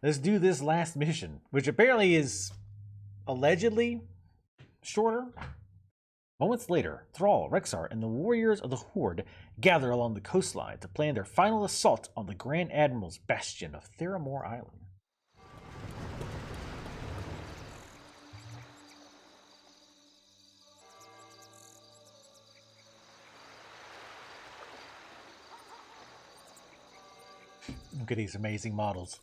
Let's do this last mission, which apparently is allegedly shorter. Moments later, Thrall, Rexar, and the warriors of the Horde gather along the coastline to plan their final assault on the Grand Admiral's bastion of Theramore Island. Look at these amazing models.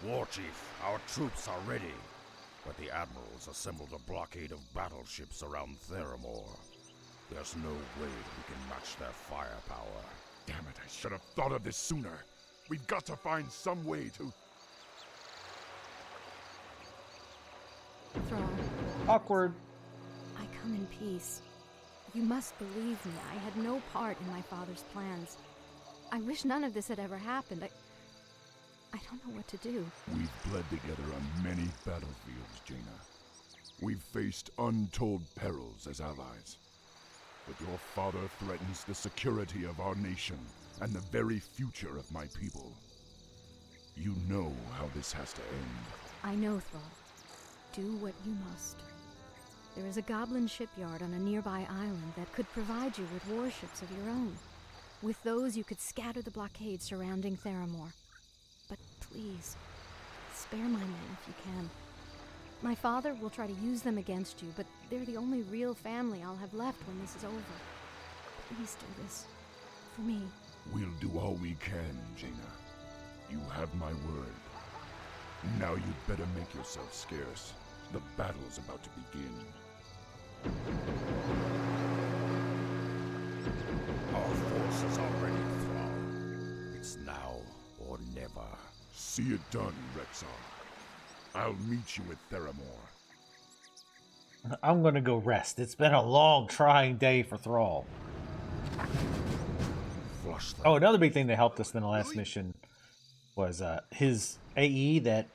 Warchief, our troops are ready. But the Admirals assembled a blockade of battleships around Theramore. There's no way we can match their firepower. Damn it, I should have thought of this sooner. We've got to find some way to... Thrall, Awkward. I come in peace. You must believe me, I had no part in my father's plans. I wish none of this had ever happened. I don't know what to do. We've bled together on many battlefields, Jaina. We've faced untold perils as allies. But your father threatens the security of our nation and the very future of my people. You know how this has to end. I know, Thrall. Do what you must. There is a goblin shipyard on a nearby island that could provide you with warships of your own. With those, you could scatter the blockade surrounding Theramore. But please, spare my men if you can. My father will try to use them against you, but they're the only real family I'll have left when this is over. Please do this. For me. We'll do all we can, Jaina. You have my word. Now you'd better make yourself scarce. The battle's about to begin. Our forces are ready, Thrall. It's now or never. See it done, Rexar. I'll meet you at Theramore. I'm gonna go rest. It's been a long, trying day for Thrall. Flush them. Oh, another big thing that helped us in the last mission was his AE that,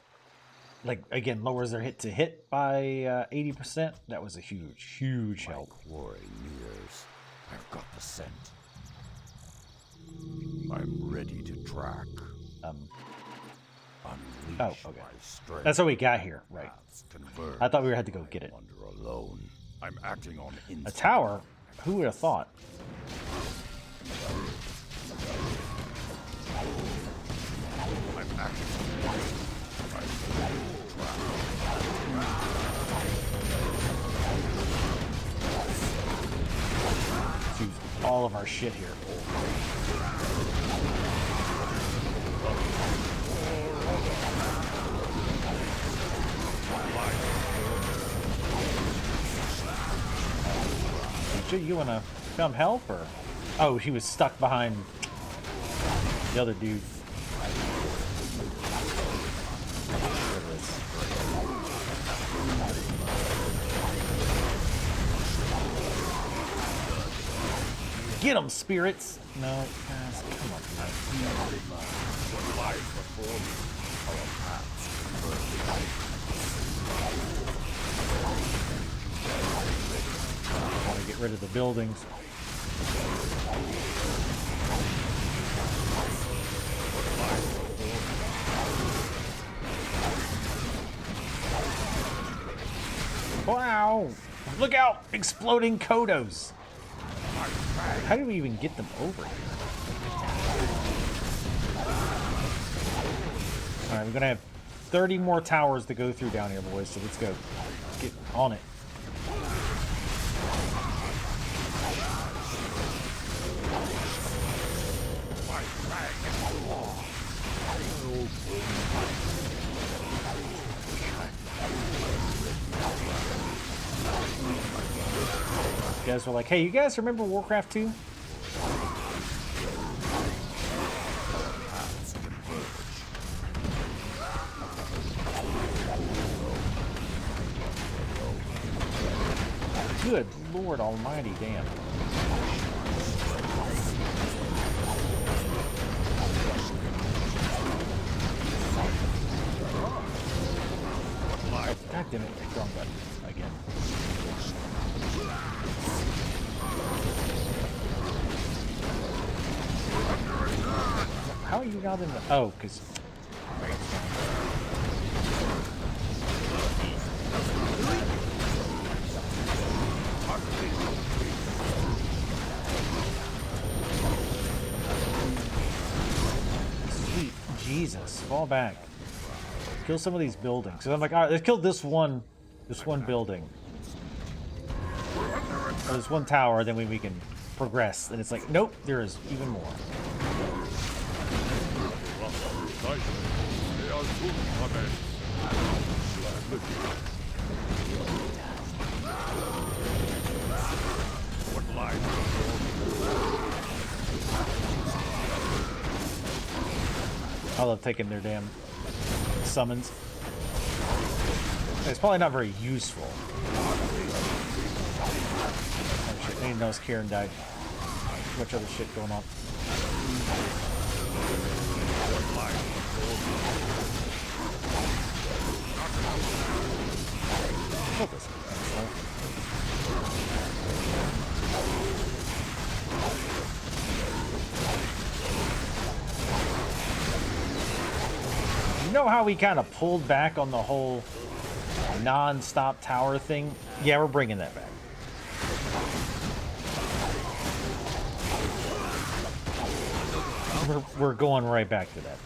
like, again, lowers their hit to hit by 80%. That was a huge, huge help. Quarry nears. I've got the scent. I'm ready to track. Unleash Oh, okay. my strength. That's how we got here, right? Paths converge. I thought we had to go get it. Wander alone. I'm acting on A instinct. tower? Who would have thought? I'm acting on Let's use all of our shit here. You wanna come help, or? Oh, he was stuck behind the other dude. Get him, spirits! No, guys, come on, tonight. what lies before me. Our paths Gotta get rid of the buildings. Wow! Look out! Exploding Kodos! How do we even get them over here? Alright, we're gonna have 30 more towers to go through down here, boys, so let's go. Get on it. You guys were like, hey, you guys remember Warcraft 2? Good Lord Almighty, damn. Oh, God damn it, wrong button again. How are you not in the... Oh, because... Jesus, fall back. Kill some of these buildings. Because I'm like, all right, let's kill this one building. Or this one tower, then we can progress. And it's like, nope, there is even more. I love taking their damn summons. It's probably not very useful. Oh shit, I didn't notice Kieran died. Too much other shit going on. Kill this asshole. You know how we kind of pulled back on the whole non-stop tower thing? Yeah, we're bringing that back. We're going right back to that.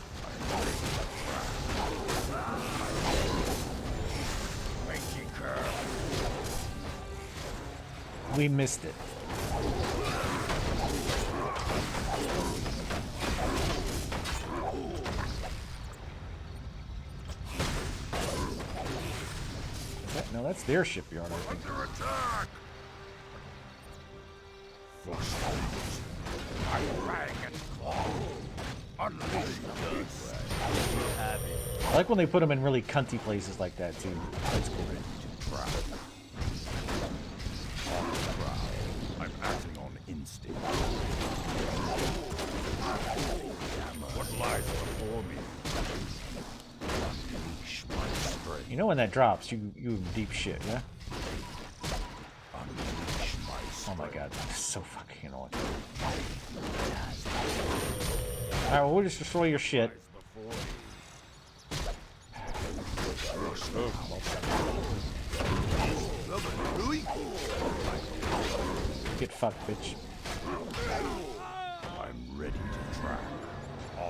We missed it. No, that's their shipyard, I think. I like when they put them in really cunty places like that, too. That's cool. I'm acting on instinct. What lies before me? Unleash my strength. You know when that drops, you in deep shit, yeah? Unleash my strength. Oh my god, that's so fucking annoying. Alright, well, we'll just destroy your shit. Get fucked, bitch. I'm ready to track.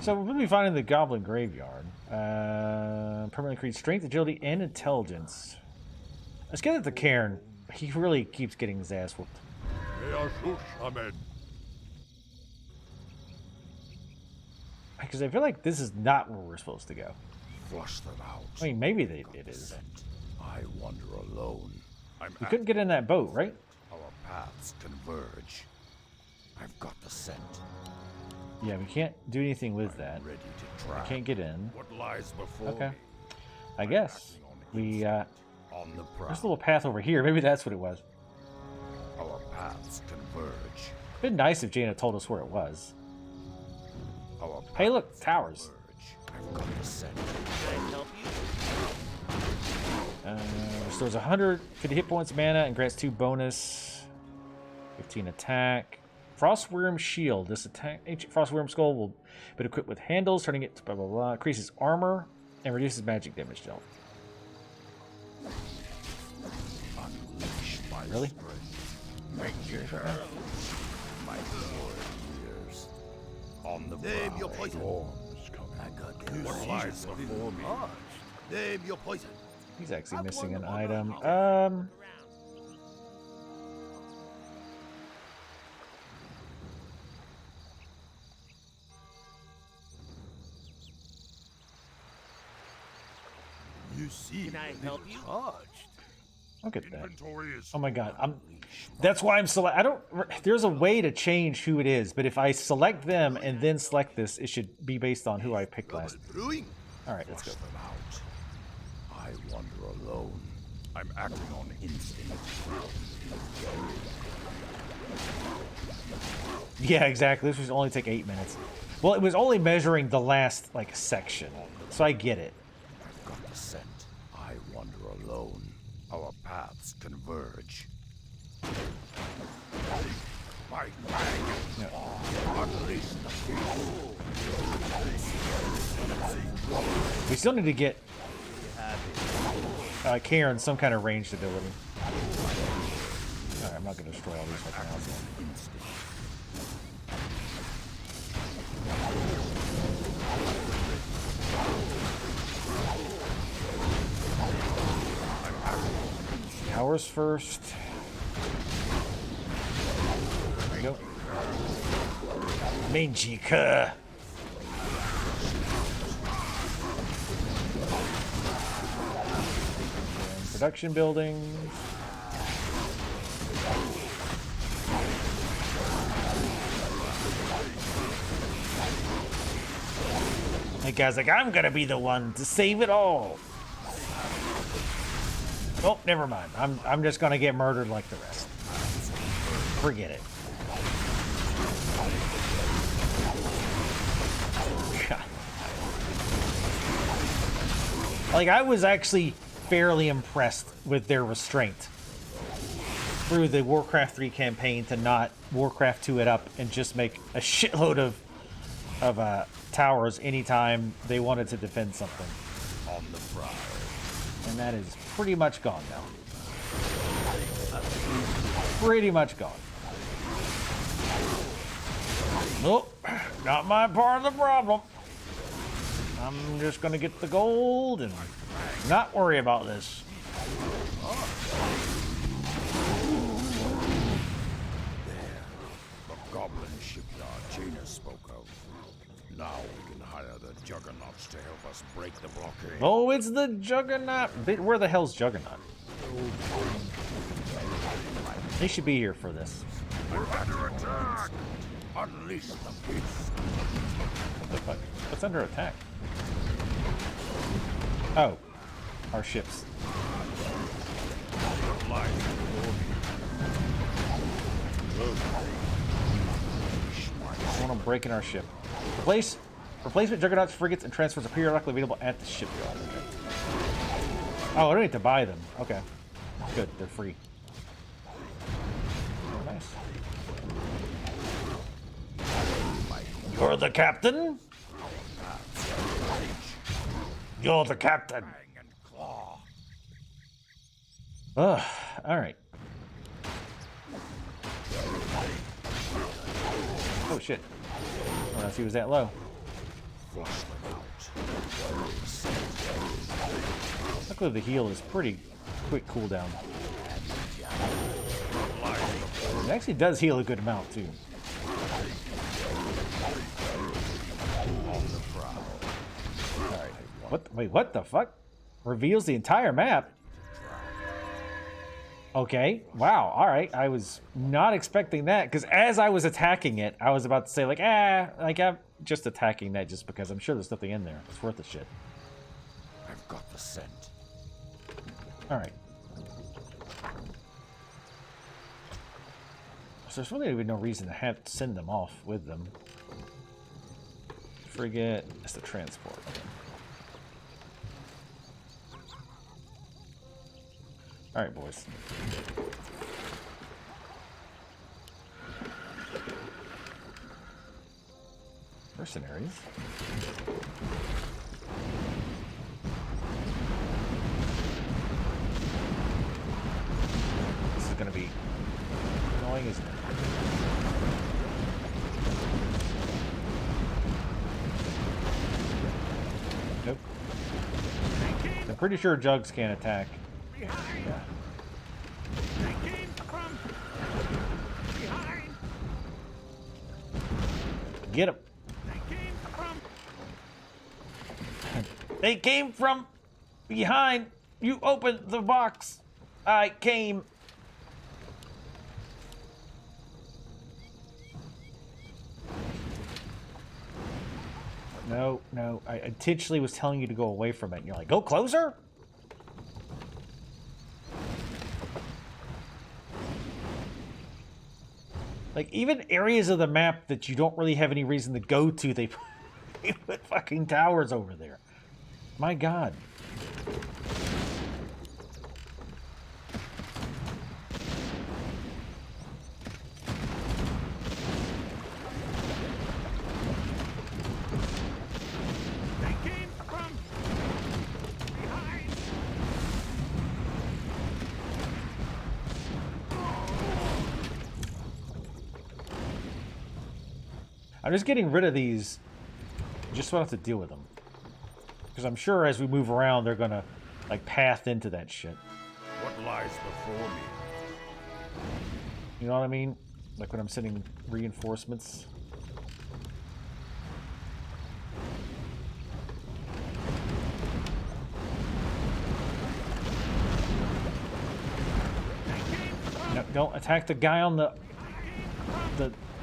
So we're going to be finding the Goblin Graveyard. Permanently increase strength, agility, and intelligence. Let's get it to Cairn. He really keeps getting his ass whooped. Because I feel like this is not where we're supposed to go. Flush them out. I mean, maybe it is. I wander alone. We couldn't get in that boat, right? Our paths converge. I've got the scent. Yeah, we can't do anything with that. Ready to I track. can't get in. What lies before Okay. me? I guess. We, On the prowl. there's a little path over here. Maybe that's what it was. Our paths converge. It'd been nice if Jaina told us where it was. Our Hey, look, paths towers. converge. I've got the scent. Restores 150 hit points, mana, and grants 2 bonus. 15 attack. Frostworm Shield. This attack, ancient Frostworm Skull will be equipped with handles, turning it to blah blah blah. Increases armor and reduces magic damage dealt. Unleash my Really? strength. Make it hurt. My sword years. On the Name your prowl. poison. Storms coming. I got What lies before me? Name your poison. He's actually missing an item. You see, Can I help you? Look at that. Inventory is Oh my god. That's why I'm select. I don't. There's a way to change who it is, but if I select them and then select this, it should be based on who I picked last. brewing. All right, let's go. Flush them out. I wander alone. I'm acting on instinct. Yeah, exactly. This was only take 8 minutes. Well, it was only measuring the last like section, so I get it. I've got the scent. I wander alone. Our paths converge. My dragon. Unleash the beast. We still need to get Karen some kind of ranged ability. Alright, I'm not going to destroy all these right now. Towers first. There we go. Manjika. Production buildings. The guy's like, I'm gonna be the one to save it all. Oh, never mind. I'm just gonna get murdered like the rest. Forget it. God. Like, I was actually fairly impressed with their restraint through the Warcraft 3 campaign to not Warcraft 2 it up and just make a shitload of towers anytime they wanted to defend something. On the prowl. And that is pretty much gone now. Pretty much gone. Nope, not my part of the problem. I'm just gonna get the gold and not worry about this. There, the goblin shipyard Jaina spoke of. Now we can hire the juggernauts to help us break the blockade. Oh, it's the Juggernaut. Where the hell's Juggernaut? He should be here for this. We're under attack! Unleash the beast! What the fuck? What's under attack? Oh, our ships. Someone breaking our ship. Replacement Juggernauts, frigates, and transfers are periodically available at the shipyard. Okay. Oh, I don't need to buy them. Okay. Good, they're free. Oh, nice. You're the captain? You're the captain. Ugh, alright. Oh shit. Oh, unless he was that low. Luckily the heal is pretty quick cooldown. It actually does heal a good amount too. Alright. Wait, what the fuck? Reveals the entire map? Okay, wow, alright. I was not expecting that, because as I was attacking it, I was about to say, like, I'm just attacking that just because I'm sure there's nothing in there. It's worth the shit. I've got the scent. Alright. So there's really no reason to have to send them off with them. Frigate, it's the transport. Alright, boys. Mercenaries. This is gonna be annoying, isn't it? Nope. I'm pretty sure Jugs can't attack. Yeah. Get him. They came from behind. You opened the box. I came. No, no. I intentionally was telling you to go away from it. And you're like, go closer? Like, even areas of the map that you don't really have any reason to go to, they put fucking towers over there. My God. I'm just getting rid of these just so I don't have to deal with them. Because I'm sure as we move around, they're gonna, like, path into that shit. what lies before me. You know what I mean? Like when I'm sending reinforcements. No, don't attack the guy on the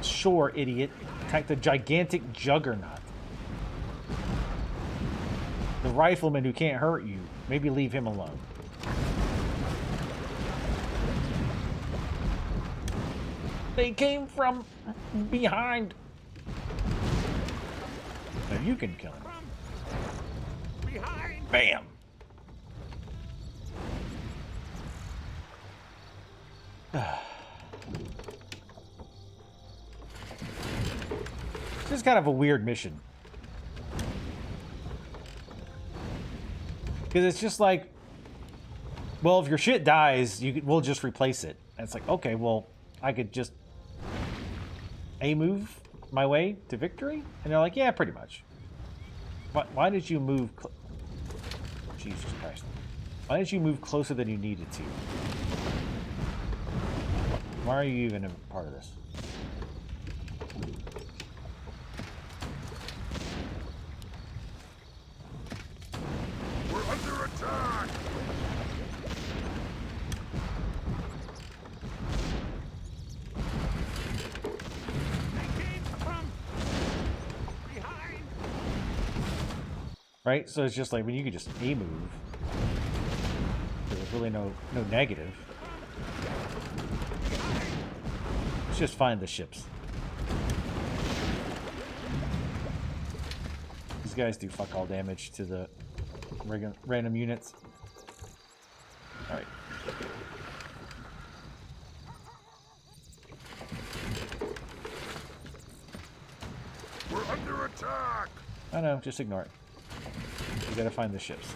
shore, idiot. Attack the gigantic juggernaut. The rifleman who can't hurt you. Maybe leave him alone. They came from behind. Now you can kill him. Behind! Bam! This is kind of a weird mission. Because it's just like, well, if your shit dies, we'll just replace it. And it's like, okay, well, I could just move my way to victory? And they're like, yeah, pretty much. Why did you move? Jesus Christ. Why did you move closer than you needed to? Why are you even a part of this? We're under attack! They came from behind! Right? So it's just like when you could just move. There's really no negative. Let's just find the ships. These guys do fuck all damage to the random units. Alright. We're under attack! I know, just ignore it. We gotta find the ships.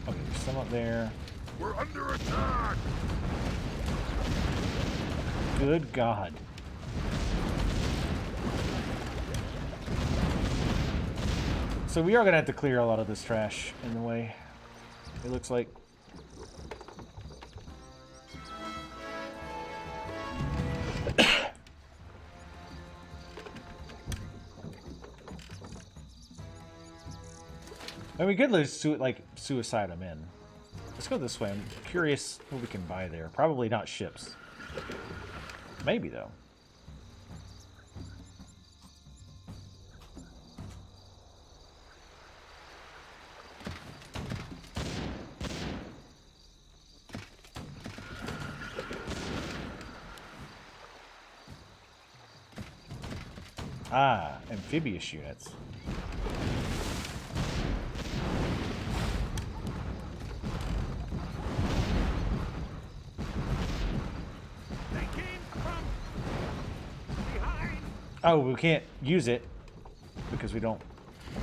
Okay, there's some up there. We're under attack! Good God. So we are gonna have to clear a lot of this trash in the way. It looks like. And we could like suicide them in. Let's go this way. I'm curious what we can buy there. Probably not ships. Maybe though. Ah, amphibious units. Oh, we can't use it because we don't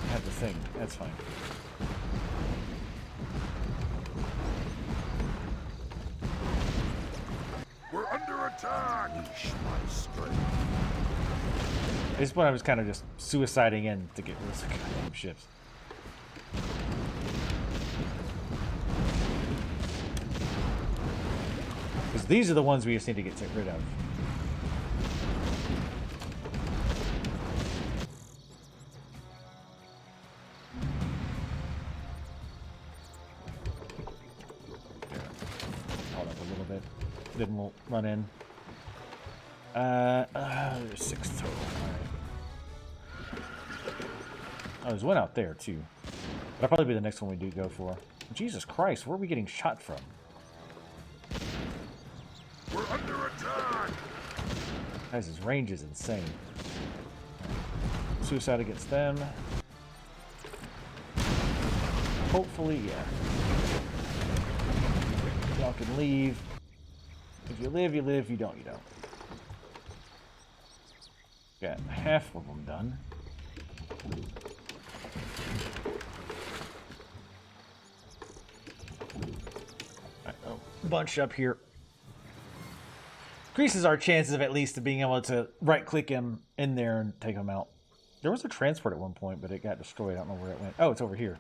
have the thing. That's fine. We're under attack! Unleash my strength. This one I was kind of just suiciding in to get rid of the goddamn ships. Because these are the ones we just need to get rid of. Then we'll run in. There's 6 total. Alright. Oh, there's one out there too. That'll probably be the next one we do go for. Jesus Christ, where are we getting shot from? We're under attack! Guys, his range is insane. Suicide against them. Hopefully, yeah. Y'all can leave. If you live, you live. You don't, you don't. Got half of them done. Right, oh, bunch up here. Increases our chances of at least being able to right-click him in there and take him out. There was a transport at one point, but it got destroyed. I don't know where it went. Oh, it's over here.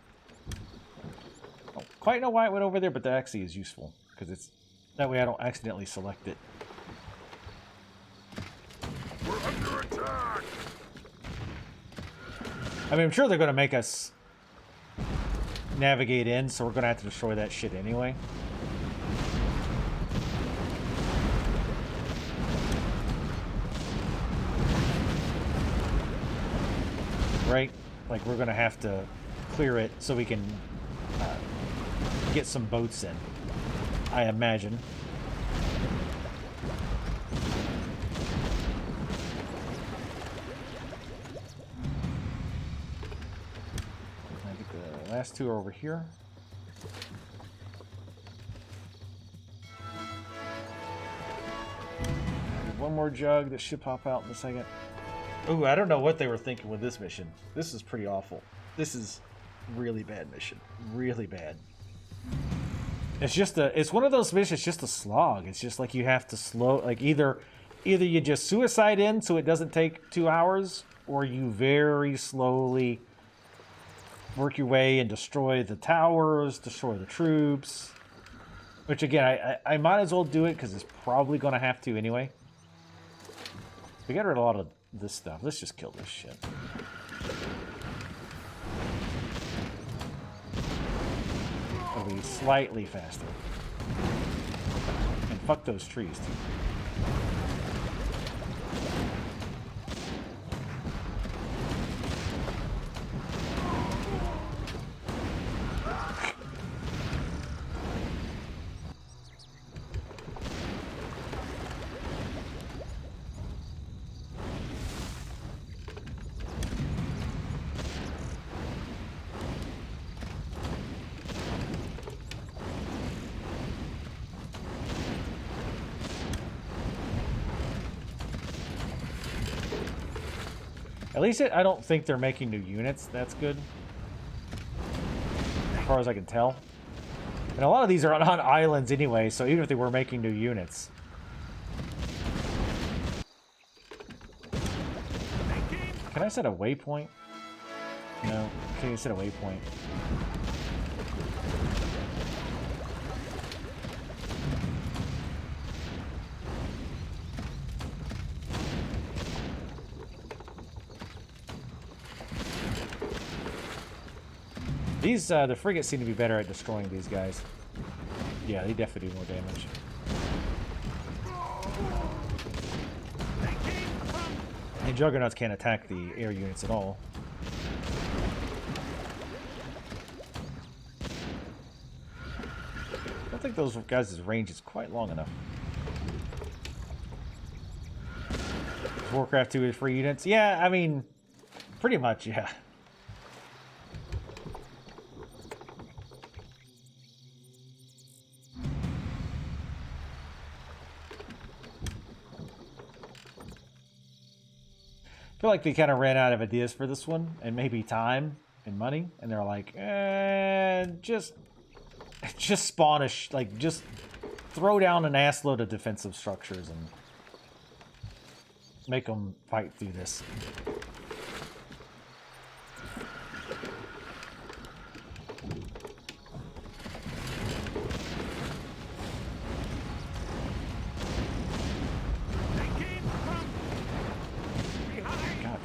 I don't quite know why it went over there, but that actually is useful. Because it's... That way I don't accidentally select it. We're under attack! I mean, I'm sure they're going to make us navigate in, so we're going to have to destroy that shit anyway. Right? Like, we're going to have to clear it so we can get some boats in, I imagine. I think the last two are over here. One more jug that should pop out in a second. Ooh, I don't know what they were thinking with this mission. This is pretty awful. This is really bad mission. Really bad. It's just it's one of those missions, just a slog. It's just like you have to like either you just suicide in so it doesn't take 2 hours, or you very slowly work your way and destroy the towers, destroy the troops. Which again, I might as well do it because it's probably going to have to anyway. We got rid of a lot of this stuff. Let's just kill this shit. It'll be slightly faster. And fuck those trees, too. At least I don't think they're making new units. That's good. As far as I can tell. And a lot of these are on islands anyway, so even if they were making new units. Can I set a waypoint? No. Can't even set a waypoint. These, the frigates seem to be better at destroying these guys. Yeah, they definitely do more damage. And Juggernauts can't attack the air units at all. I don't think those guys' range is quite long enough. Is Warcraft 2 is free units? Yeah, I mean, pretty much, yeah. I feel like they kind of ran out of ideas for this one, and maybe time and money, and they're like, just spawn just throw down an assload of defensive structures and make them fight through this.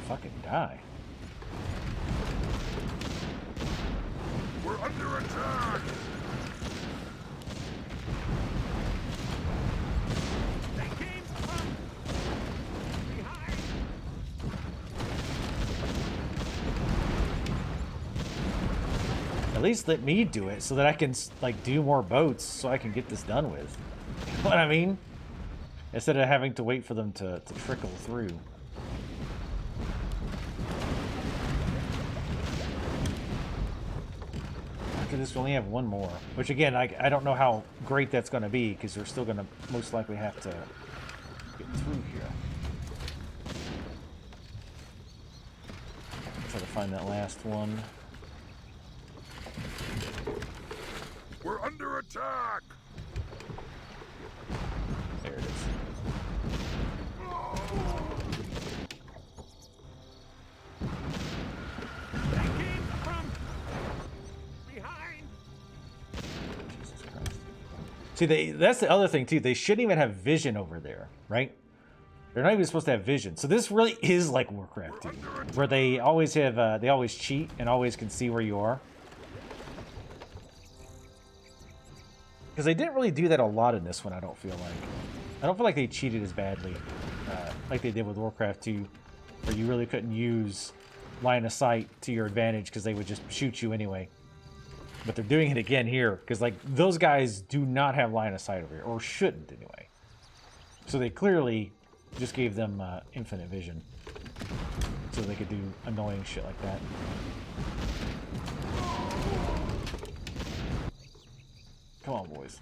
Fucking die. We're under attack! At least let me do it so that I can like do more boats so I can get this done with. You know what I mean? Instead of having to wait for them to trickle through. After this, we only have one more. Which, again, I don't know how great that's going to be, because we're still going to most likely have to get through here. Try to find that last one. We're under attack! There it is. See, that's the other thing too. They shouldn't even have vision over there, right? They're not even supposed to have vision. So this really is like Warcraft 2, where they always have, they always cheat and always can see where you are. Because they didn't really do that a lot in this one, I don't feel like. I don't feel like they cheated as badly like they did with Warcraft 2, where you really couldn't use line of sight to your advantage because they would just shoot you anyway. But they're doing it again here, because like those guys do not have line of sight over here, or shouldn't anyway. So they clearly just gave them infinite vision, so they could do annoying shit like that. Come on, boys.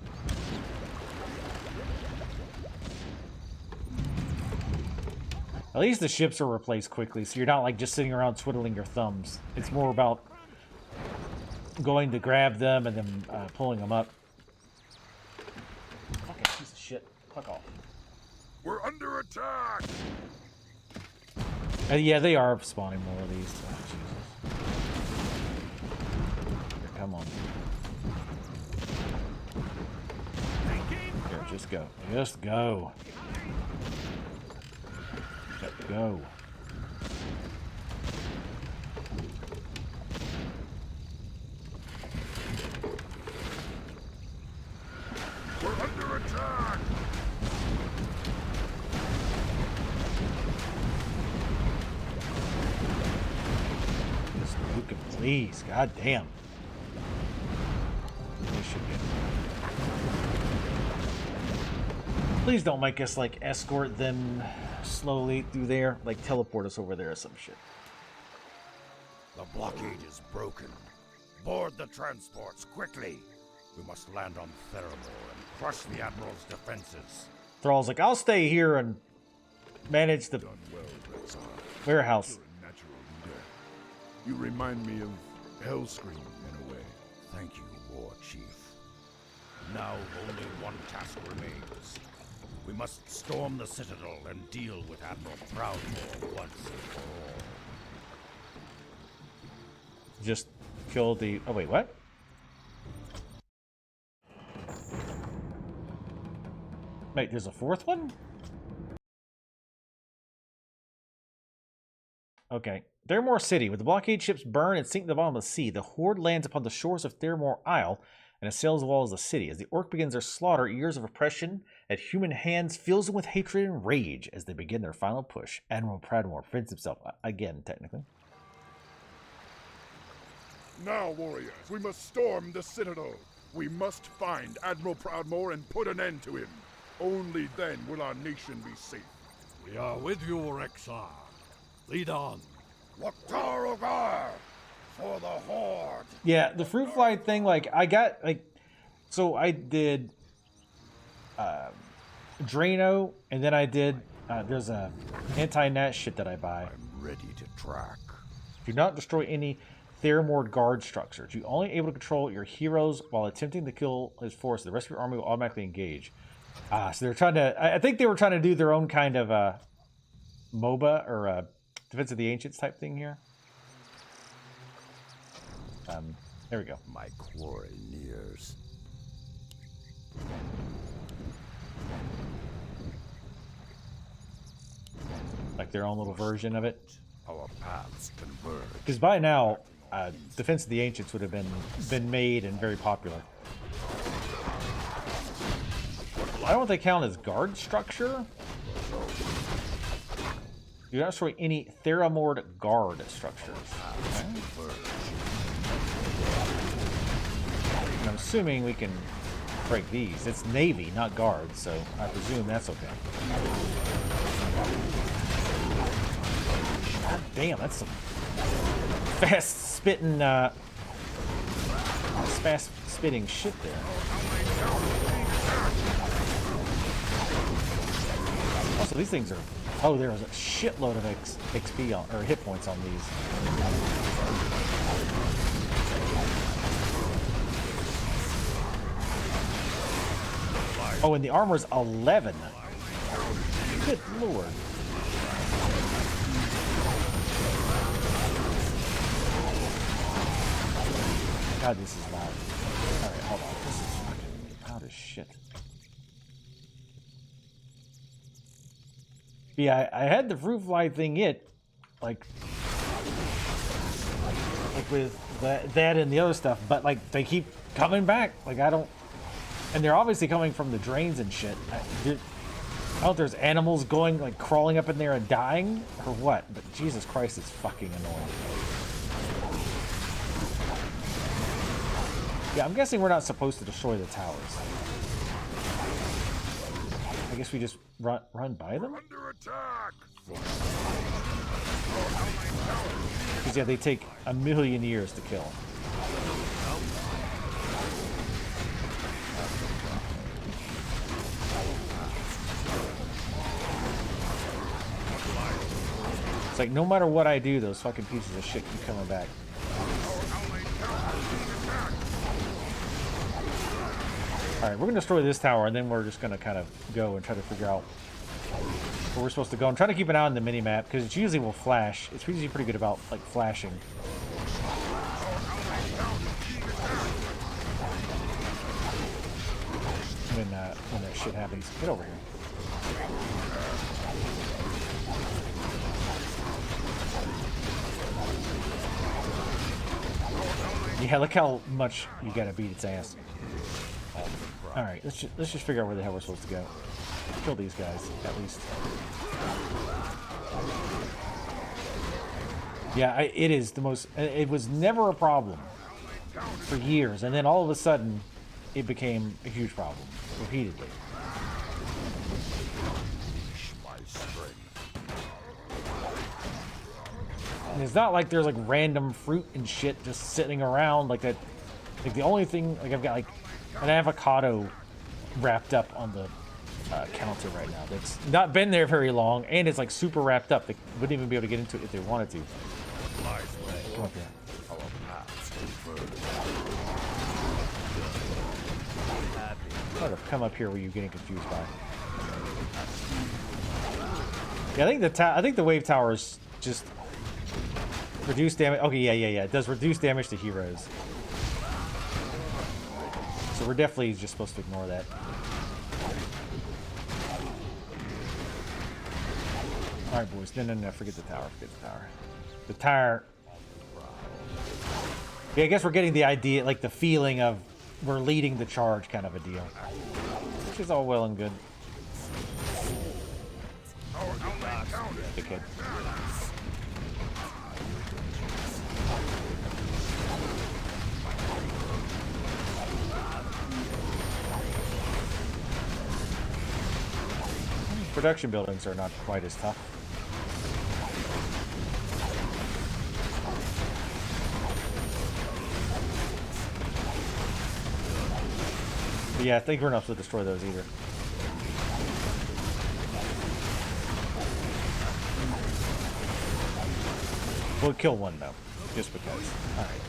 At least the ships are replaced quickly, so you're not like just sitting around twiddling your thumbs. It's more about going to grab them and then pulling them up. Fucking piece of shit. Fuck off. We're under attack! Yeah, they are spawning more of these. Oh, Jesus. Here, come on. Here, just go. Just go. Just go. We're under attack! Just nuke him, please. God damn. They should get. Please don't make us like escort them slowly through there, like teleport us over there or some shit. The blockade is broken. Board the transports quickly. We must land on Theramore and crush the Admiral's defenses. Thrall's like, I'll stay here and manage the Done well, Rexar. warehouse. You're a natural leader. You remind me of Hellscream in a way. Thank you, War Chief. Now only one task remains. We must storm the Citadel and deal with Admiral Proudmoore once and for all. Just kill the... Oh, wait, what? Wait, there's a fourth one? Okay. Theramore City. With the blockade ships burn and sink to the bottom of the sea, the Horde lands upon the shores of Theramore Isle and assails the walls of the city. As the Orc begins their slaughter, years of oppression at human hands fills them with hatred and rage as they begin their final push. Admiral Proudmoore defends himself, again, technically. Now, warriors, we must storm the Citadel. We must find Admiral Proudmoore and put an end to him. Only then will our nation be safe. We are with you, Rexar. Lead on. Loktar Ogar! For the Horde! Yeah, the fruit fly thing, like, I got, like, so I did Drano, and then I did, there's a anti-nat shit that I buy. I'm ready to track. Do not destroy any Theramore guard structures. You're only able to control your heroes while attempting to kill his force. The rest of your army will automatically engage. So they're trying to, I think they were trying to do their own kind of MOBA or Defense of the Ancients type thing here. There we go. My quarry nears. Like their own little version of it. Our paths converge. Because by now, Defense of the Ancients would have been made and very popular. I don't know what they count as guard structure. You don't destroy any Theramore guard structures. Okay. And I'm assuming we can break these. It's Navy, not guards, so I presume that's okay. God damn, that's some fast spitting shit there. Also, these things are... Oh, there was a shitload of XP on, or hit points on these. Oh, and the armor's 11. Good lord. God, this is loud. Alright, hold on. This is fucking loud as shit. Yeah, I had the fruit fly thing like with that and the other stuff, but like they keep coming back. Like I don't, and they're obviously coming from the drains and shit. I don't know if there's animals going like crawling up in there and dying or what, but Jesus Christ, it's fucking annoying. Yeah, I'm guessing we're not supposed to destroy the towers. I guess we just run by them? Under attack! Because yeah, they take a million years to kill. It's like no matter what I do, those fucking pieces of shit keep coming back. Alright, we're gonna destroy this tower and then we're just gonna kind of go and try to figure out where we're supposed to go. I'm trying to keep an eye on the mini-map because it usually will flash. It's usually pretty good about like flashing. When that shit happens. Get over here. Yeah, look how much you gotta beat its ass. Alright, let's just figure out where the hell we're supposed to go. Kill these guys, at least. Yeah, it is the most... It was never a problem for years, and then all of a sudden, it became a huge problem, repeatedly. And it's not like there's like random fruit and shit just sitting around like that. Like the only thing, like I've got like an avocado wrapped up on the counter right now that's not been there very long, and it's like super wrapped up. They wouldn't even be able to get into it if they wanted to. Come up here. Try to come up here where you're getting confused by. Yeah, I think the wave towers just reduce damage. Okay, yeah. It does reduce damage to heroes. So we're definitely just supposed to ignore that. Alright, boys. No. Forget the tower. The tower. Yeah, I guess we're getting the idea, like the feeling of we're leading the charge kind of a deal. Which is all well and good. Dickhead. Production buildings are not quite as tough. But yeah, I think we're not supposed to destroy those either. We'll kill one though, just because. Alright.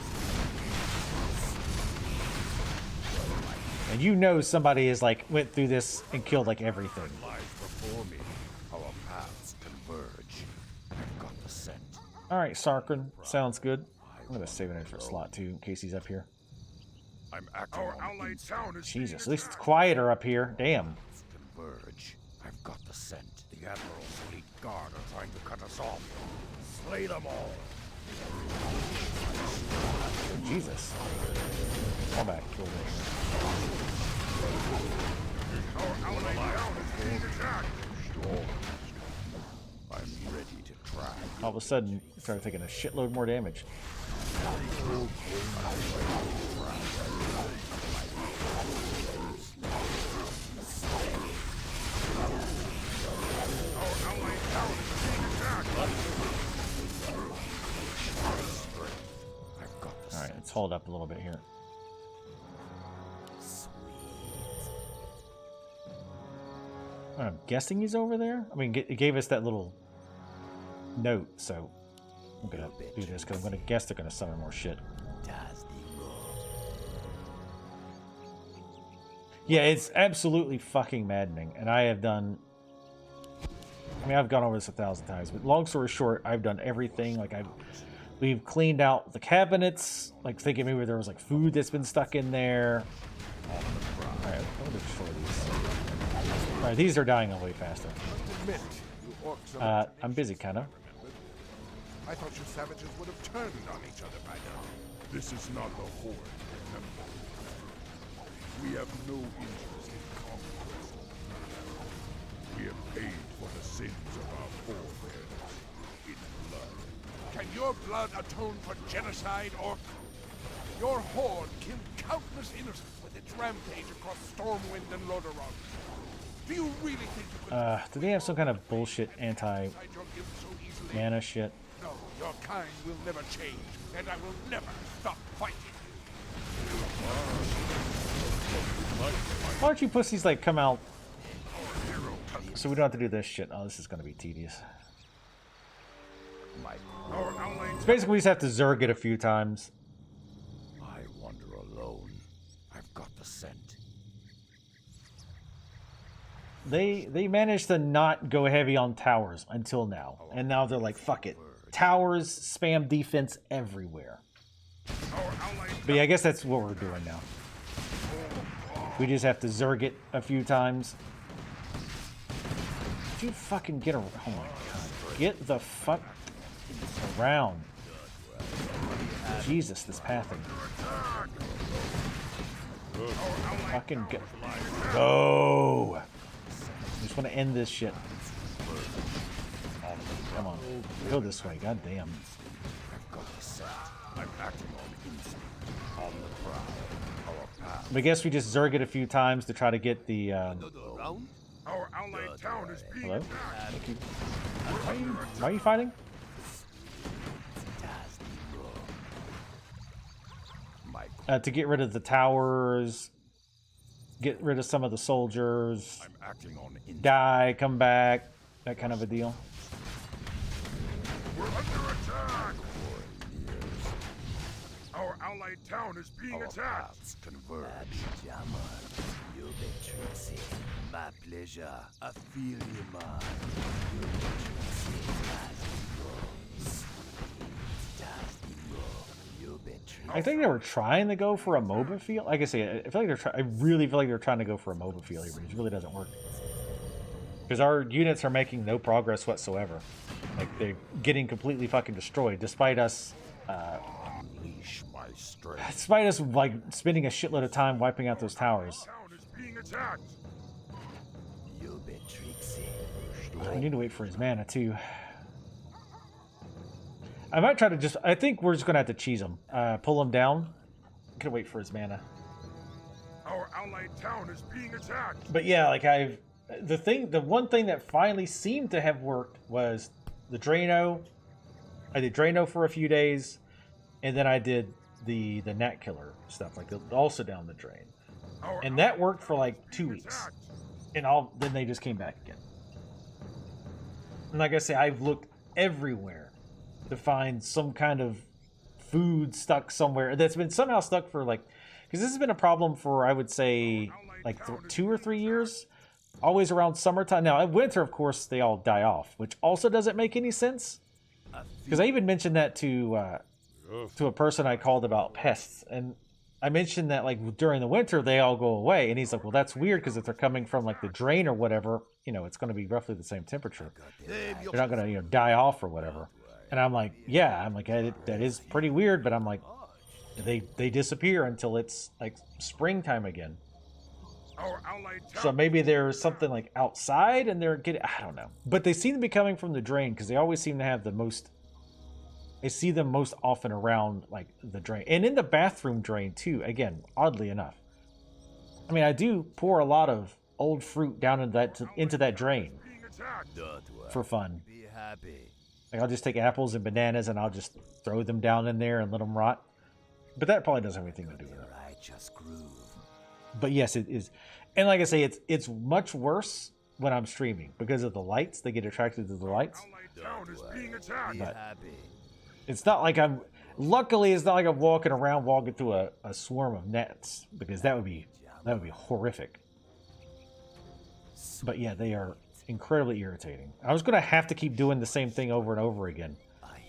And you know somebody is like went through this and killed like everything. Alright, Sarkran. Sounds good. I'm gonna save an extra slot too in case he's up here. Our allied town is Jesus, at least it's quieter up here. Damn. Converge. I've got the scent. The Admiral's fleet guard are trying to cut us off. Slay them all. Jesus. Fall back. Kill me. Our allied town is being attacked. I'm ready to try. All of a sudden, you start taking a shitload more damage. Alright, let's hold up a little bit here. I'm guessing he's over there? I mean, it gave us that little note, so I'm gonna do this because I'm gonna guess they're gonna summon more shit. Yeah, it's absolutely fucking maddening, and I have done... I mean, I've gone over this 1,000 times, but long story short, I've done everything. Like, we've cleaned out the cabinets, like thinking maybe there was like food that's been stuck in there. Alright, I'm gonna destroy these. Alright, these are dying a way faster. You orcs are I'm busy, kind of. I thought you savages would have turned on each other by now. This is not the Horde, remember. We have no interest in conquest. We have paid for the sins of our forebears in blood. Can your blood atone for genocide, Orc? Your Horde killed countless innocents with its rampage across Stormwind and Lordaeron. Do you really think you could... Do they have some kind of bullshit anti-mana your guilt so easily? shit? No, your kind will never change, and I will never stop fighting. Why don't you pussies like come out so we don't have to do this shit? Oh, this is gonna be tedious. It's basically we just have to Zerg it a few times. I wander alone. I've got the scent. They managed to not go heavy on towers until now, and now they're like, fuck it, towers spam defense everywhere. But yeah, I guess that's what we're doing now. We just have to Zerg it a few times. Did you fucking get around? Oh my god, get the fuck around! Jesus, this pathing. Fucking go! I just want to end this shit. Come on. Go this way, god damn. I'm acting on instinct. On the prowl. Our path. I guess we just Zerg it a few times to try to get the, Round? Our allied town is being hello? attacked. Thank you. Why are you fighting? To get rid of the towers, get rid of some of the soldiers, I'm acting on instinct. die, come back, that kind of a deal. We're under attack. Our allied town is being attacked. Paths converge. You be Trixie. My pleasure. I feel you, man. You be Trixie. You be Trixie. I think they were trying to go for a MOBA feel. Like I say, I feel like I really feel like they're trying to go for a MOBA feel here, but it really doesn't work. Because our units are making no progress whatsoever. Like, they're getting completely fucking destroyed, despite us, Unleash my strength. despite us, like, spending a shitload of time wiping out those towers. Town is being attacked. You be Trixie. We need to wait for his mana, too. I might try to just... I think we're just going to have to cheese him. Pull him down. Gonna wait for his mana. Our allied town is being attacked. But yeah, like the one thing that finally seemed to have worked was the Drano. I did Drano for a few days, and then I did the Gnat Killer stuff, like also down the drain. And that worked for like 2 weeks. And then they just came back again. And like I say, I've looked everywhere to find some kind of food stuck somewhere that's been somehow stuck for like, because this has been a problem for, I would say, like 2 or 3 years, always around summertime. Now, in winter, of course, they all die off, which also doesn't make any sense. Because I even mentioned that to a person I called about pests, and I mentioned that like during the winter they all go away, and he's like, "Well, that's weird because if they're coming from like the drain or whatever, it's going to be roughly the same temperature. They're not going to die off or whatever." And I'm like, "Yeah," I'm like, "That is pretty weird," but I'm like, they disappear until it's like springtime again. So maybe there's something like outside and they're getting, I don't know. But they seem to be coming from the drain because they always seem to have the most, I see them most often around like the drain. And in the bathroom drain too, again, oddly enough. I mean, I do pour a lot of old fruit down into that drain for fun. Be happy. Like I'll just take apples and bananas and I'll just throw them down in there and let them rot. But that probably doesn't have anything to do with it. Righteous groove. But yes, it is. And like I say, it's much worse when I'm streaming because of the lights. They get attracted to the lights. Be But happy. it's not like luckily it's not like I'm walking through a swarm of gnats, because that would be horrific. But yeah, they are incredibly irritating. I was gonna have to keep doing the same thing over and over again,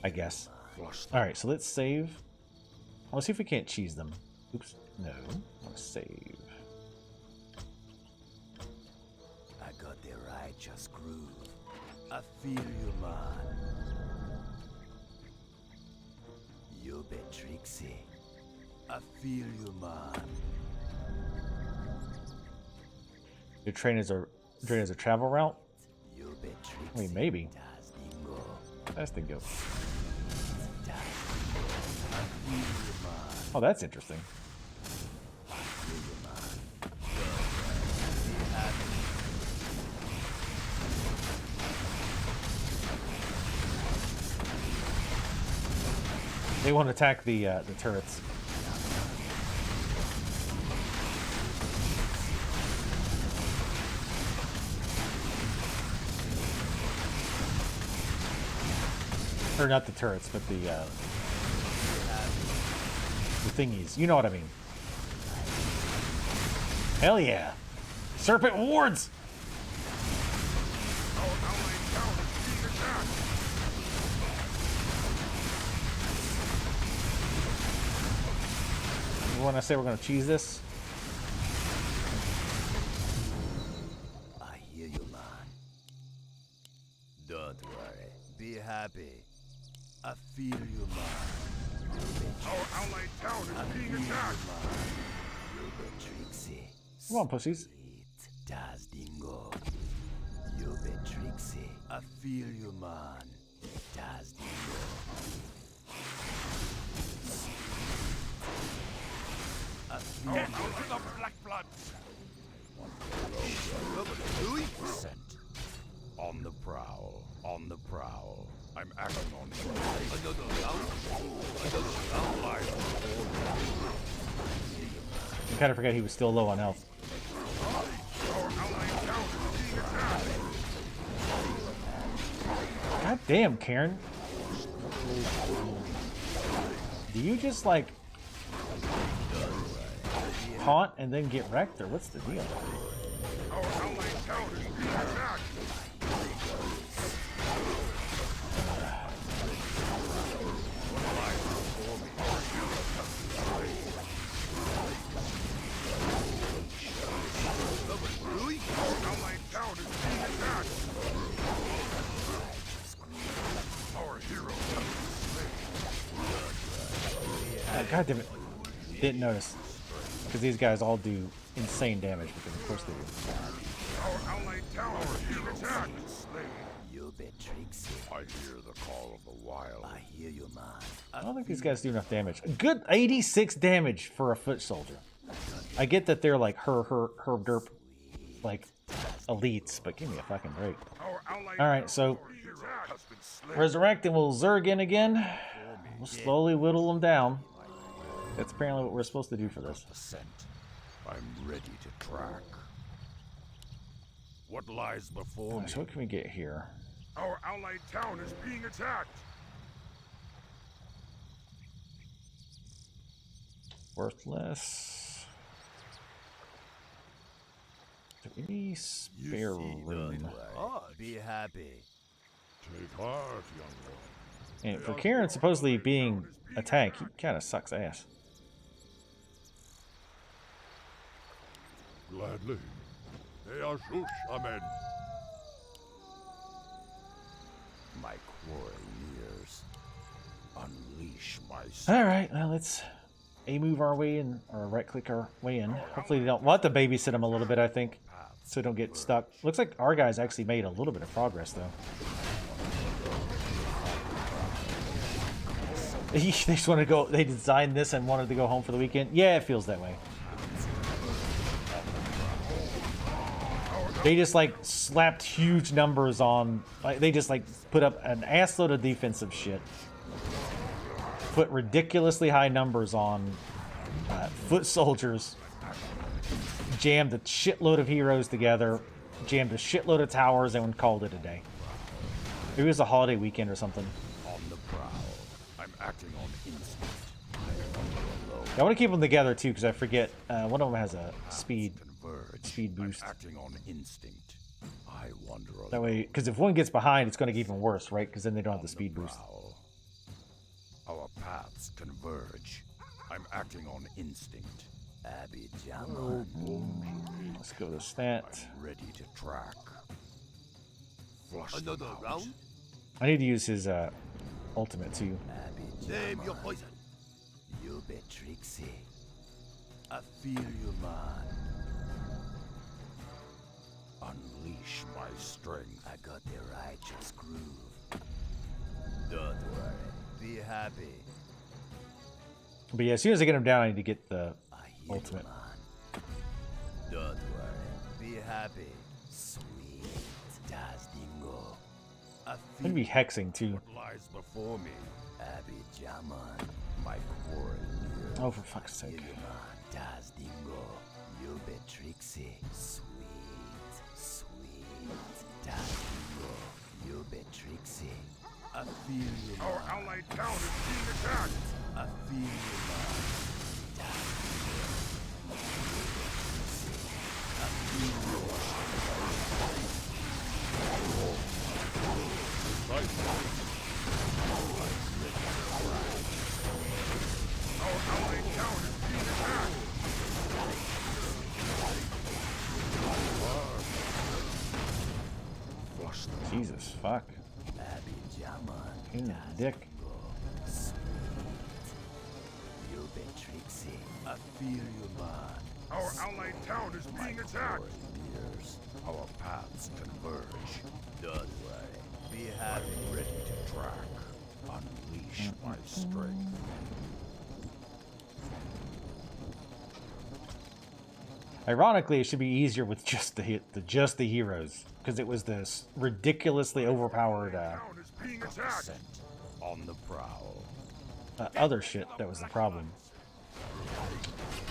I guess. Alright, so let's save. Let's see if we can't cheese them. Oops, no. Let's save. I got the righteous groove. I feel you, man. You be tricksy. I feel you, man. Your train is a travel route? You be tricksy. I mean, maybe. Das Dingo. That's the go. I feel you, man. Oh, that's interesting. I feel you, man. They want to attack the turrets. Or not the turrets, but the thingies. You know what I mean. Hell yeah. Serpent wards! When I say we're gonna cheese this, I hear you, man. Don't worry. Be happy. I feel you, man. Our allied town is being attacked. You be tricksy. come on, pussies. Sweet Das Dingo. You be tricksy. I feel you, man. Das Dingo. I feel you. The Black Bloods! Scent. On the prowl. On the prowl. I'm acting on another round. I kind of forgot he was still low on health. God damn, Karen. Do you just like taunt and then get wrecked, or what's the deal? Our allied town is being attacked. Our allied town is being attacked. Our hero Oh, God damn it. Didn't notice. Because these guys all do insane damage, because of course they do. Our allied town is being attacked. You be tricksy. I hear the call of the wild. I hear you, man. I don't think these guys do enough damage. A good 86 damage for a foot soldier. I get that they're like herb like elites, but give me a fucking break. Our allied Alright, so hero has been slain. resurrect and we'll zerg in again. We'll slowly whittle them down. That's apparently what we're supposed to do for this. Scent. I'm ready to track. What lies before me? So what can we get here? Our allied town is being attacked. Worthless. Do we need spare room? Oh, be happy. Take heart, young one. And for Karen supposedly being a tank, he kind of sucks ass. Gladly. They are shush, amen. My quarry nears. Unleash my All right, well, let's A-move our way in, or right-click our way in. Hopefully they don't... We'll have to babysit them a little bit, I think, so they don't get stuck. Looks like our guys actually made a little bit of progress, though. They just want to go... They designed this and wanted to go home for the weekend. Yeah, it feels that way. They just, like, slapped huge numbers on... Like, they just, like, put up an assload of defensive shit. Put ridiculously high numbers on foot soldiers. Jammed a shitload of heroes together. Jammed a shitload of towers and called it a day. Maybe it was a holiday weekend or something. on the prowl. I'm acting on instinct. I want to keep them together, too, because I forget. One of them has a speed boost. I'm acting on instinct. I wonder That way, because if one gets behind, it's going to get even worse, right? Because then they don't have the speed boost. Our paths converge. I'm acting on instinct. Abby Jaman. Let's go to stat. I'm ready to track. Flush Another them out. round? I need to use his ultimate too. Name your poison. You bet Trixie. I feel you, man. Unleash my strength. I got the righteous groove. Don't worry. Be happy. But yeah, as soon as I get him down, I need to get the I hear ultimate. you, man. Don't worry. Be happy. Sweet. Das Dingo. I I'm feel gonna be hexing too. What lies before me? Abby Jaman. My quarry near. Oh, for fuck's sake. Hear you, man. Das Dingo. You bet Trixie. Sweet. Sweet. Das Dingo. You bet Trixie. I feel you, man. Our allied town is being attacked! I feel you, man. Das Dingo. I feel you. Our allied town is being attacked! Flush them. Jesus, fuck. Abby Jaman. In the dick. Sweet. You bet Trixie. I feel you, man. Our allied town is being attacked! Years. Our paths converge. Don't worry. Be happy. Ready to track. Unleash my strength. Ironically, it should be easier with just the heroes, because it was this ridiculously overpowered Town is being attacked! Sent on the prowl. other shit that was the problem.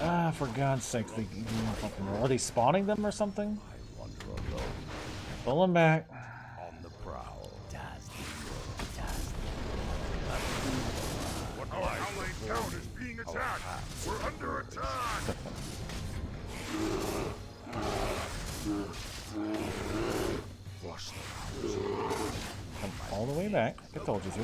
Ah, for God's sake, are they spawning them or something? I wander alone Pull them back. on the prowl. What Our lies allied before town me? is being attacked! We're under attack! Flush them out. Come all the way back. I told you to.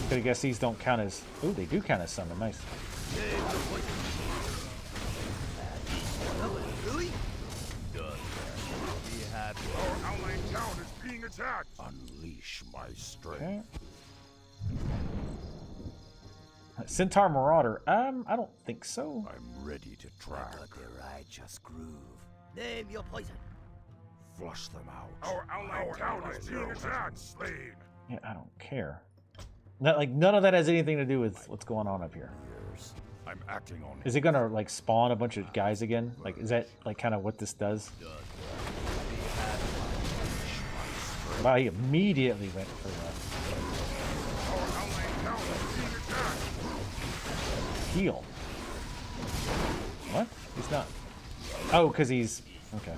But I guess these don't count as. Ooh, they do count as summon. Nice. Be happy. Our allied town is being attacked! Unleash my strength. Okay. Centaur Marauder. I don't think so. I'm ready to track. Got the righteous groove. Name your poison. Flush them out. Our allied town is being attacked! Slain! Yeah, I don't care. Like none of that has anything to do with what's going on up here. I'm acting on Is it gonna like spawn a bunch of guys again? Like, is that like kind of what this does? Wow, he immediately went for Our allied town is being attacked! the heal. What? He's not. Oh, because he's okay.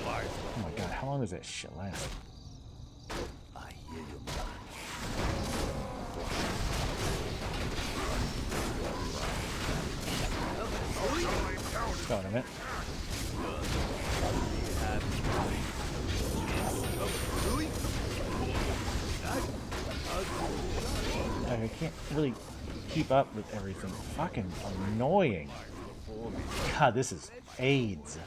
Oh my god, how long does that shit last? I hear you, man. Go in a minute. I can't really keep up with everything. Fucking annoying. God, this is AIDS.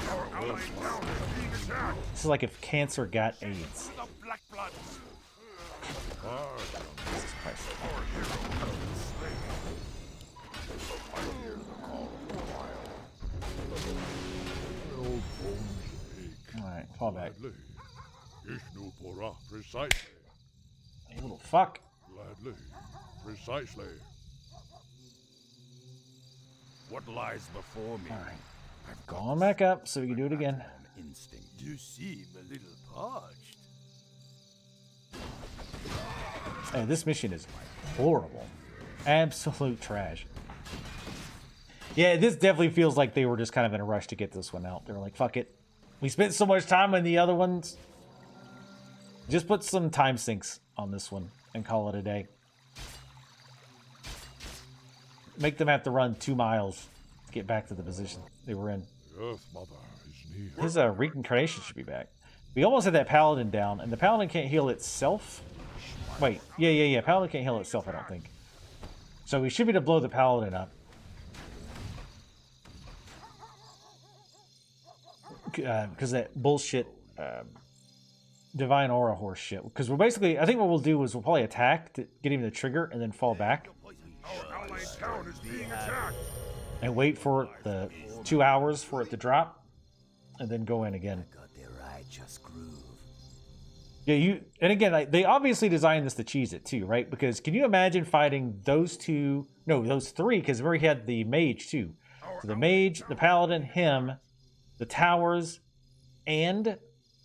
Our allied town is being attacked! This is like if cancer got AIDS. The Black Blood! Jesus Christ. Alright, fall back. Gladly. Ishnu Pora, precisely. You little fuck. Gladly. Precisely. what lies before me. Alright. Going back up so we can do it again. Instinct. You seem a little parched. Hey, this mission is horrible. Absolute trash. Yeah, this definitely feels like they were just kind of in a rush to get this one out. They were like, fuck it. We spent so much time on the other ones. Just put some time sinks on this one and call it a day. Make them have to run 2 miles to get back to the position they were in. The Earth Mother is near. His reincarnation should be back. We almost had that paladin down, and the paladin can't heal itself. Wait, yeah. Paladin can't heal itself, I don't think. So we should be able to blow the Paladin up. Because that bullshit Divine Aura horse shit. Because we're basically, I think what we'll do is we'll probably attack to get him to trigger and then fall back. Our allied town is being attacked. And wait for the 2 hours for it to drop. And then go in again. Got the righteous groove. Yeah, and again, they obviously designed this to cheese it too, right? Because can you imagine fighting those two, no, those three, because we already had the mage too. So the mage, the paladin, him, the towers, and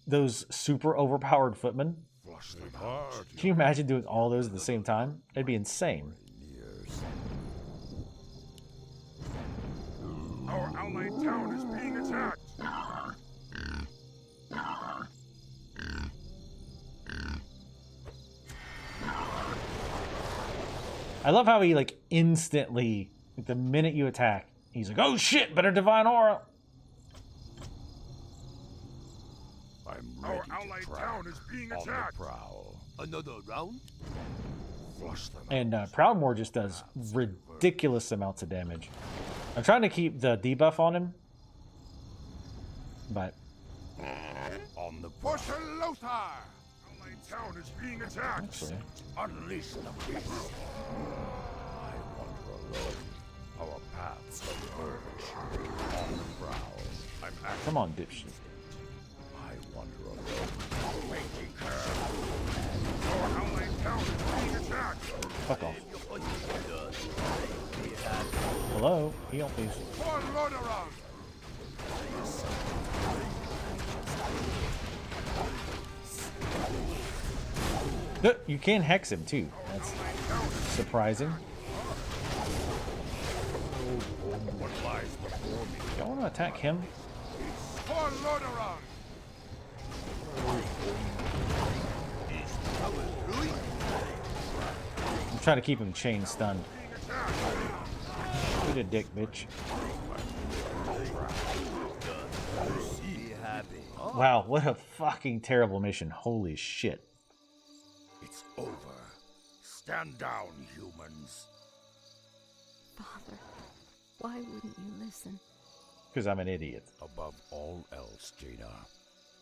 those super overpowered footmen. Flush them hard. Can you imagine doing all those at the same time? That'd be insane. Our allied town is being attacked. I love how he like instantly, like, the minute you attack, he's like, "Oh shit, better divine aura." I'm ready. Our allied town is being attacked. Prowl. Another round? Flush them. And Proudmoore just does ridiculous amounts of damage. I'm trying to keep the debuff on him, but On the Push Lothar! Allied town is being attacked. actually, Unleash the beast. I wander alone. Our paths converge. On the prowl. I'm acting. come on, dipshit. I wander alone. Waiting her. Our allied town is being attacked. Fuck off. Hello, heal please. For Lodaron! You can hex him too. That's surprising. What lies before me? Y'all want to attack him? For Lodaron! I'm trying to keep him chain stunned. Eat a dick, bitch. Be happy. Wow, what a fucking terrible mission. Holy shit. It's over. Stand down, humans. Father, why wouldn't you listen? Because I'm an idiot. Above all else, Jaina,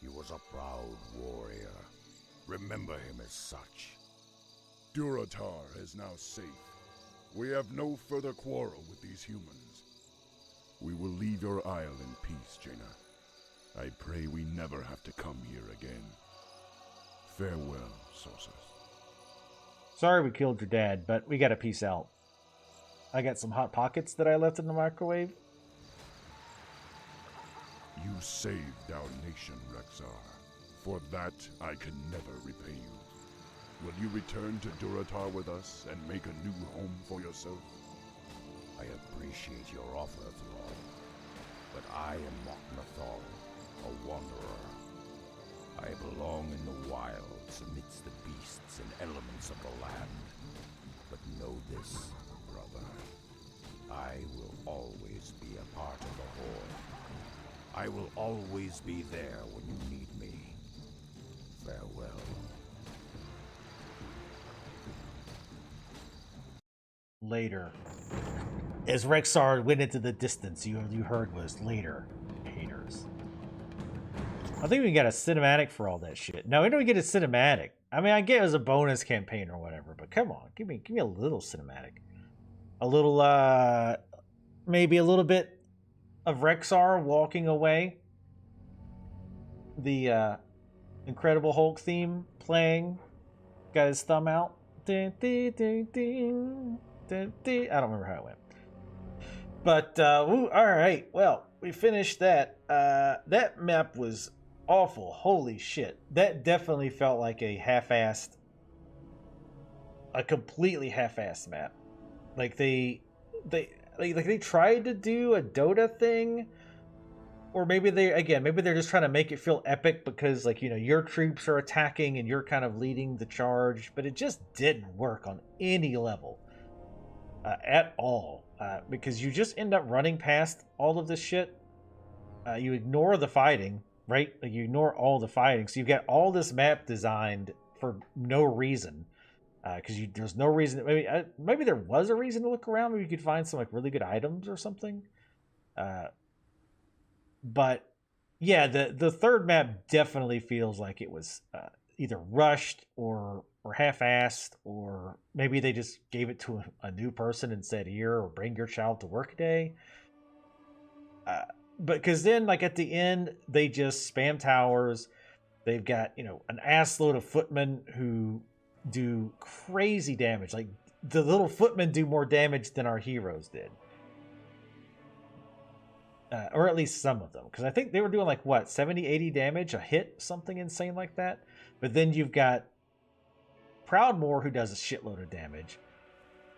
he was a proud warrior. Remember him as such. Durotar is now safe. We have no further quarrel with these humans. We will leave your isle in peace, Jaina. I pray we never have to come here again. Farewell, Sosus. Sorry we killed your dad, but we gotta peace out. I got some hot pockets that I left in the microwave. You saved our nation, Rexar. For that, I can never repay you. Will you return to Durotar with us and make a new home for yourself? I appreciate your offer, Thrall. But I am Mok'Nathal, a wanderer. I belong in the wilds amidst the beasts and elements of the land. But know this, brother. I will always be a part of the Horde. I will always be there when you need me. Farewell. Later. As Rexar went into the distance, you heard was later. Haters. I think we got a cinematic for all that shit. No, we don't get a cinematic. I mean, I get it as a bonus campaign or whatever, but come on, give me a little cinematic. A little, maybe a little bit of Rexar walking away. The Incredible Hulk theme playing. Got his thumb out. I don't remember how it went. But, alright. Well, we finished that. That map was awful. Holy shit. That definitely felt like a completely half-assed map. Like they tried to do a Dota thing, or maybe they're just trying to make it feel epic because, like, you know, your troops are attacking and you're kind of leading the charge, but it just didn't work on any level at all, because you just end up running past all of this shit. You ignore the fighting, right? Like, you ignore all the fighting, so you get all this map designed for no reason. because there's no reason. Maybe there was a reason to look around. Maybe you could find some like really good items or something. But yeah, the third map definitely feels like it was either rushed or half-assed, or maybe they just gave it to a new person and said, here, or bring your child to work day. But because then, like at the end, they just spam towers. They've got, an ass load of footmen who do crazy damage. Like the little footmen do more damage than our heroes did. Or at least some of them. Because I think they were doing like, what, 70, 80 damage a hit? Something insane like that. But then you've got Proudmoore, who does a shitload of damage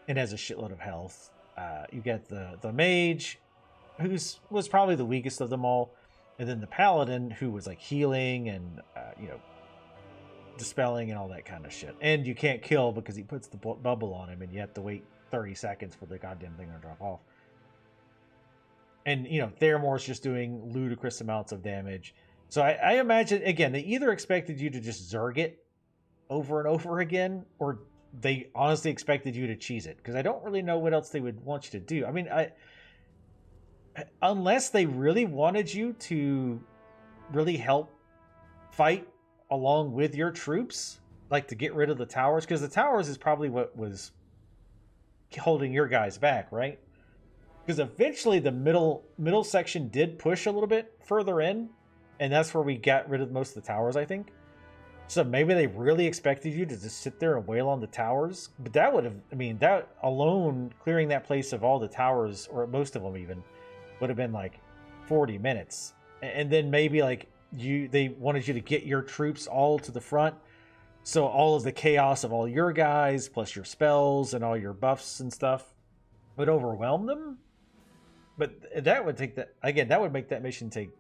and has a shitload of health. You got the mage, was probably the weakest of them all. And then the paladin, who was like healing and, dispelling and all that kind of shit. And you can't kill because he puts the bubble on him and you have to wait 30 seconds for the goddamn thing to drop off. And, Theramore's just doing ludicrous amounts of damage. So I imagine, again, they either expected you to just Zerg it over and over again, or they honestly expected you to cheese it. Because I don't really know what else they would want you to do. I mean, unless they really wanted you to really help fight along with your troops, like to get rid of the towers. Because the towers is probably what was holding your guys back, right? Because eventually the middle section did push a little bit further in, and that's where we got rid of most of the towers, I think. So maybe they really expected you to just sit there and wail on the towers. But that would have, that alone, clearing that place of all the towers, or most of them even, would have been like 40 minutes. And then maybe like they wanted you to get your troops all to the front. So all of the chaos of all your guys, plus your spells and all your buffs and stuff, would overwhelm them. But that would that would make that mission take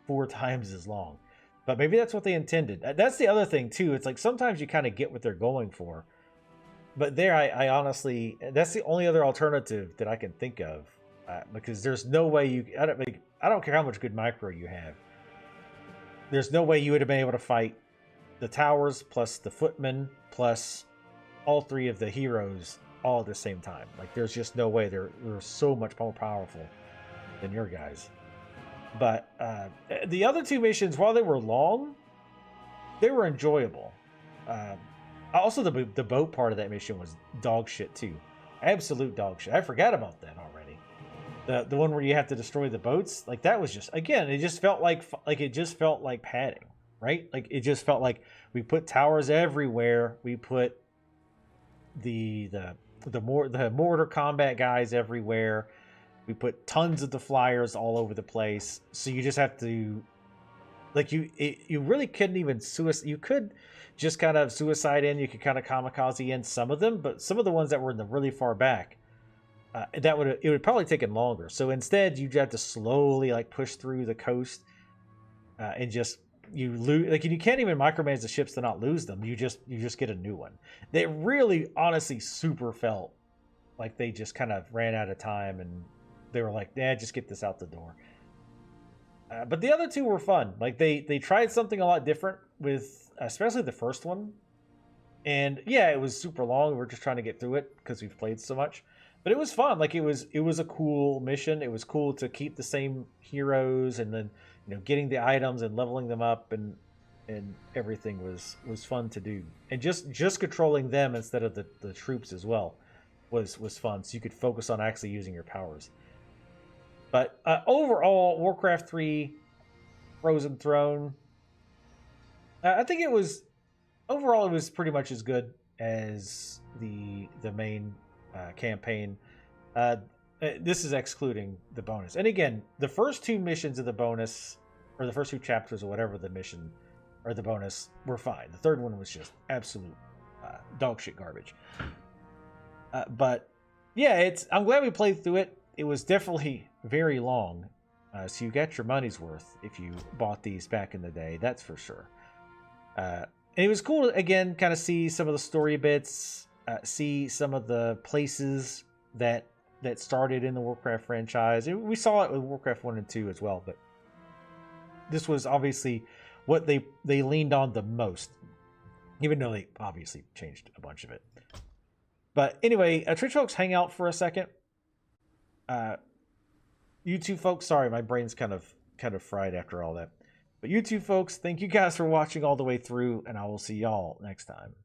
4 times as long. But maybe that's what they intended. That's the other thing too. It's like sometimes you kind of get what they're going for. But there, I honestly, that's the only other alternative that I can think of. Because there's no way I don't care how much good micro you have. There's no way you would have been able to fight the towers plus the footmen plus all 3 of the heroes all at the same time. Like there's just no way. They're so much more powerful than your guys. But the other 2 missions, while they were long, they were enjoyable. Also, the boat part of that mission was dog shit too. Absolute dog shit. I forgot about that already. The one where you have to destroy the boats, like that was just, again, it just felt like padding, right? Like it just felt like we put towers everywhere. We put the mortar combat guys everywhere. We put tons of the flyers all over the place. So you just have to, like, you really couldn't even you could just kind of suicide in. You could kind of kamikaze in some of them, but some of the ones that were in the really far back, it would probably taken longer. So instead, you have to slowly like push through the coast, and just you lose. Like you can't even micromanage the ships to not lose them. You just get a new one. They really, honestly, super felt like they just kind of ran out of time, and they were like, "Nah, just get this out the door." But the other 2 were fun. Like they tried something a lot different with, especially the first one. And yeah, it was super long. We're just trying to get through it because we've played so much. But it was fun. Like it was a cool mission. It was cool to keep the same heroes, and then getting the items and leveling them up, and everything was fun to do. And just controlling them instead of the troops as well was fun. So you could focus on actually using your powers. But overall, Warcraft 3 Frozen Throne, I think it was pretty much as good as the main campaign. This is excluding the bonus. And again, the first 2 missions of the bonus, or the first 2 chapters or whatever the mission or the bonus, were fine. The third one was just absolute dog shit garbage. But yeah, I'm glad we played through it. It was definitely very long. So you got your money's worth if you bought these back in the day, that's for sure. And it was cool to, again, kind of see some of the story bits, see some of the places that started in the Warcraft franchise. We saw it with Warcraft 1 and 2 as well, but this was obviously what they leaned on the most. Even though they obviously changed a bunch of it. But anyway, Twitch folks, hang out for a second. YouTube folks, sorry, my brain's kind of fried after all that. But YouTube folks, thank you guys for watching all the way through, and I will see y'all next time.